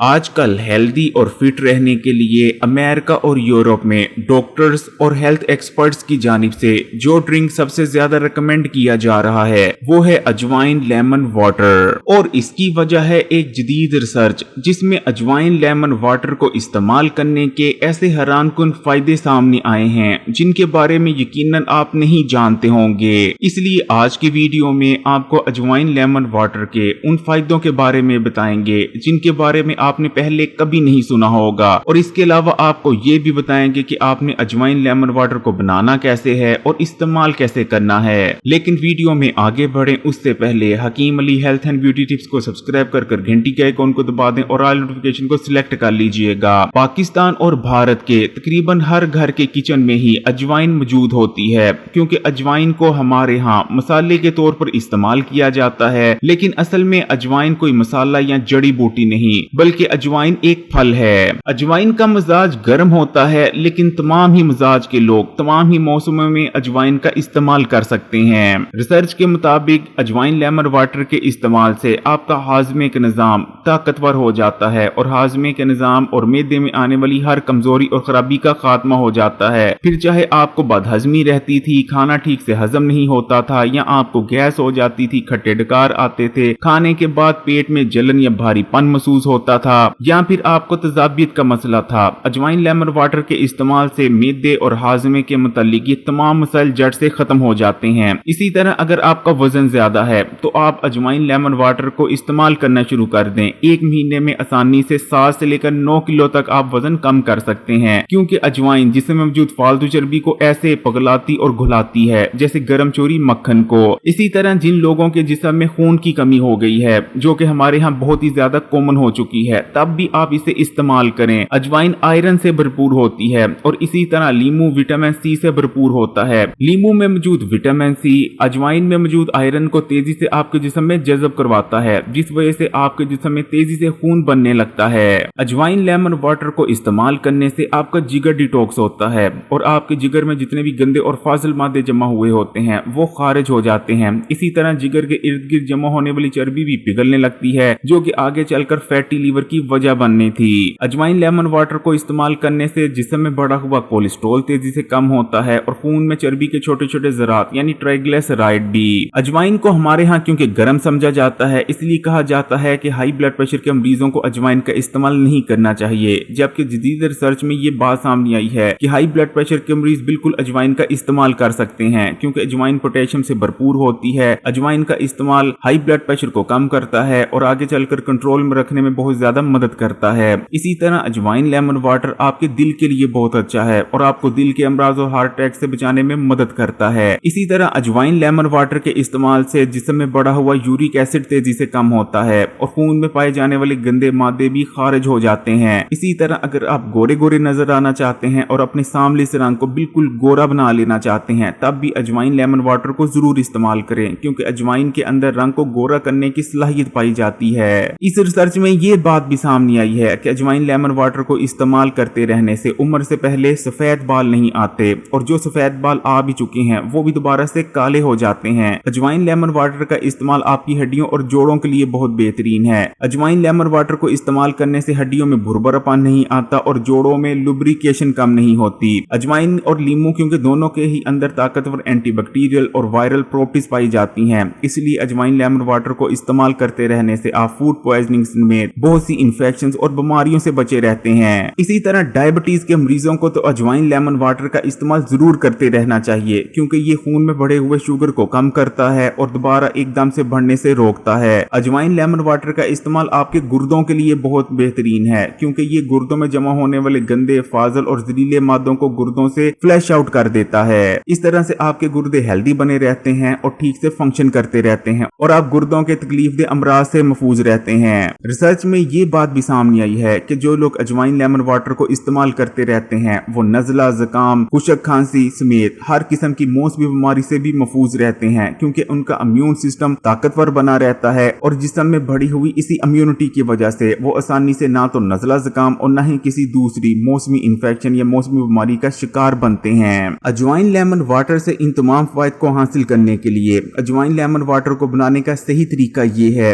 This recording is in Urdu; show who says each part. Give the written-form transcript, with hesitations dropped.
Speaker 1: آج کل ہیلدی اور فٹ رہنے کے لیے امریکہ اور یورپ میں ڈاکٹرز اور ہیلتھ ایکسپرٹس کی جانب سے جو ڈرنک سب سے زیادہ ریکمینڈ کیا جا رہا ہے وہ ہے اجوائن لیمن واٹر، اور اس کی وجہ ہے ایک جدید ریسرچ جس میں اجوائن لیمن واٹر کو استعمال کرنے کے ایسے حیران کن فائدے سامنے آئے ہیں جن کے بارے میں یقیناً آپ نہیں جانتے ہوں گے۔ اس لیے آج کی ویڈیو میں آپ کو اجوائن لیمن واٹر کے ان فائدوں کے بارے میں بتائیں گے جن کے بارے میں آپ نے پہلے کبھی نہیں سنا ہوگا، اور اس کے علاوہ آپ کو یہ بھی بتائیں گے کہ آپ نے اجوائن لیمن واٹر کو بنانا کیسے ہے اور استعمال کیسے کرنا ہے۔ لیکن ویڈیو میں آگے بڑھیں اس سے پہلے حکیم علی ہیلتھ اینڈ بیوٹی ٹپس کو سبسکرائب کر گھنٹی کے آئیکن کو دبا دیں اور آل نوٹیفیکیشن کو سلیکٹ کر لیجئے گا۔ پاکستان اور بھارت کے تقریباً ہر گھر کے کچن میں ہی اجوائن موجود ہوتی ہے، کیونکہ اجوائن کو ہمارے ہاں مسالے کے طور پر استعمال کیا جاتا ہے، لیکن اصل میں اجوائن کوئی مسالہ یا جڑی بوٹی نہیں بلکہ اجوائن ایک پھل ہے۔ اجوائن کا مزاج گرم ہوتا ہے، لیکن تمام ہی مزاج کے لوگ تمام ہی موسموں میں اجوائن کا استعمال کر سکتے ہیں۔ ریسرچ کے مطابق اجوائن لیمن واٹر کے استعمال سے آپ کا ہاضمے کا نظام طاقتور ہو جاتا ہے اور ہاضمے کے نظام اور معدے میں آنے والی ہر کمزوری اور خرابی کا خاتمہ ہو جاتا ہے۔ پھر چاہے آپ کو بد ہضمی رہتی تھی، کھانا ٹھیک سے ہضم نہیں ہوتا تھا، یا آپ کو گیس ہو جاتی تھی، کھٹے ڈکار آتے تھے، کھانے کے بعد پیٹ میں جلن یا بھاری پن محسوس ہوتا تھا، یا پھر آپ کو تذابیت کا مسئلہ تھا، اجوائن لیمن واٹر کے استعمال سے معدے اور ہاضمے کے متعلق یہ تمام مسائل جڑ سے ختم ہو جاتے ہیں۔ اسی طرح اگر آپ کا وزن زیادہ ہے تو آپ اجوائن لیمن واٹر کو استعمال کرنا شروع کر دیں۔ ایک مہینے میں آسانی سے 7 سے لے کر 9 کلو تک آپ وزن کم کر سکتے ہیں، کیونکہ اجوائن جسم میں موجود فالتو چربی کو ایسے پگلاتی اور گھلاتی ہے جیسے گرم چوری مکھن کو۔ اسی طرح جن لوگوں کے جسم میں خون کی کمی ہو گئی ہے، جو کہ ہمارے ہاں بہت ہی زیادہ کامن ہو چکی ہے، تب بھی آپ اسے استعمال کریں۔ اجوائن آئرن سے بھرپور ہوتی ہے، اور اسی طرح لیمو وٹامن سی سے بھرپور ہوتا ہے۔ لیمو میں موجود وٹامن سی اجوائن میں موجود آئرن کو تیزی سے آپ کے جسم میں جذب کرواتا ہے، جس وجہ سے آپ کے جسم میں تیزی سے خون بننے لگتا ہے۔ اجوائن لیمن واٹر کو استعمال کرنے سے آپ کا جگر ڈیٹاکس ہوتا ہے، اور آپ کے جگر میں جتنے بھی گندے اور فاضل مادے جمع ہوئے ہوتے ہیں وہ خارج ہو جاتے ہیں۔ اسی طرح جگر کے ارد گرد جمع ہونے والی چربی بھی پگھلنے لگتی ہے، جو کہ آگے چل کر فیٹی لیور کی وجہ بننی تھی۔ اجوائن لیمن واٹر کو استعمال کرنے سے جسم میں بڑھا ہوا کولیسٹرول تیزی سے کم ہوتا ہے، اور خون میں چربی کے چھوٹے چھوٹے ذرات یعنی ٹرائیگلیسرائڈ بھی۔ اجوائن کو ہمارے ہاں کیونکہ گرم سمجھا جاتا ہے، اس لیے کہا جاتا ہے کہ ہائی بلڈ پریشر کے مریضوں کو اجوائن کا استعمال نہیں کرنا چاہیے، جبکہ جدید ریسرچ میں یہ بات سامنے آئی ہے کہ ہائی بلڈ پریشر کے مریض بالکل اجوائن کا استعمال کر سکتے ہیں، کیونکہ اجوائن پوٹیشیم سے بھرپور ہوتی ہے۔ اجوائن کا استعمال ہائی بلڈ پریشر کو کم کرتا ہے اور آگے چل کر کنٹرول میں رکھنے میں بہت زیادہ مدد کرتا ہے۔ اسی طرح اجوائن لیمن واٹر آپ کے دل کے لیے بہت اچھا ہے اور آپ کو دل کے امراض اور ہارٹ اٹیک سے بچانے میں مدد کرتا ہے۔ اسی طرح اجوائن لیمن واٹر کے استعمال سے جسم میں بڑھا ہوا یورک ایسڈ تیزی سے کم ہوتا ہے، اور خون میں پائے جانے والے گندے مادے بھی خارج ہو جاتے ہیں۔ اسی طرح اگر آپ گورے گورے نظر آنا چاہتے ہیں اور اپنے سامنے سے رنگ کو بالکل گورا بنا لینا چاہتے ہیں، تب بھی اجوائن لیمن واٹر کو ضرور استعمال کریں، کیونکہ اجوائن کے اندر رنگ کو گورا کرنے کی صلاحیت پائی جاتی ہے۔ اس ریسرچ میں یہ بات بھی سامنے آئی ہے کہ اجوائن لیمن واٹر کو استعمال کرتے رہنے سے عمر سے پہلے سفید بال نہیں آتے، اور جو سفید بال آ بھی چکے ہیں وہ بھی دوبارہ سے کالے ہو جاتے ہیں۔ اجوائن لیمن واٹر کا استعمال آپ کی ہڈیوں اور جوڑوں کے لیے بہت بہترین ہے۔ اجوائن لیمن واٹر کو استعمال کرنے سے ہڈیوں میں بھربھراپن نہیں آتا اور جوڑوں میں لوبریکیشن کم نہیں ہوتی۔ اجوائن اور لیمو کیونکہ دونوں کے ہی اندر طاقتور اینٹی بیکٹیریل اور وائرل پراپرٹیز پائی جاتی ہیں، اس لیے اجوائن لیمن واٹر کو استعمال کرتے رہنے سے آپ فوڈ پوائزننگ میں بہت سی انفیکشنز اور بیماریوں سے بچے رہتے ہیں۔ اسی طرح ڈائبٹیز کے مریضوں کو تو اجوائن لیمن واٹر کا استعمال ضرور کرتے رہنا چاہیے، کیونکہ یہ خون میں بڑھے ہوئے شوگر کو کم کرتا ہے اور دوبارہ ایک دم سے بڑھنے سے روکتا ہے۔ اجوائن لیمن واٹر کا استعمال آپ کے گردوں کے لیے بہت بہترین ہے، کیونکہ یہ گردوں میں جمع ہونے والے گندے، فاضل اور زہریلے مادوں کو گردوں سے فلش آؤٹ کر دیتا ہے۔ اس طرح سے آپ کے گردے ہیلدی بنے رہتے ہیں اور ٹھیک سے فنکشن کرتے رہتے ہیں، اور آپ گردوں کے تکلیف دہ امراض سے محفوظ رہتے ہیں۔ ریسرچ میں یہ بات بھی سامنے آئی ہے کہ جو لوگ اجوائن لیمن واٹر کو استعمال کرتے رہتے ہیں وہ نزلہ، زکام، خشک کھانسی سمیت ہر قسم کی موسمی بیماری سے بھی محفوظ رہتے ہیں، کیونکہ ان کا امیون سسٹم طاقتور بنا رہتا ہے، اور جسم میں بڑھی ہوئی اسی امیونٹی کی وجہ سے وہ آسانی سے نہ تو نزلہ زکام اور نہ ہی کسی دوسری موسمی انفیکشن یا موسمی بیماری کا شکار بنتے ہیں۔ اجوائن لیمن واٹر سے ان تمام فوائد کو حاصل کرنے کے لیے اجوائن لیمن واٹر کو بنانے کا صحیح طریقہ یہ ہے،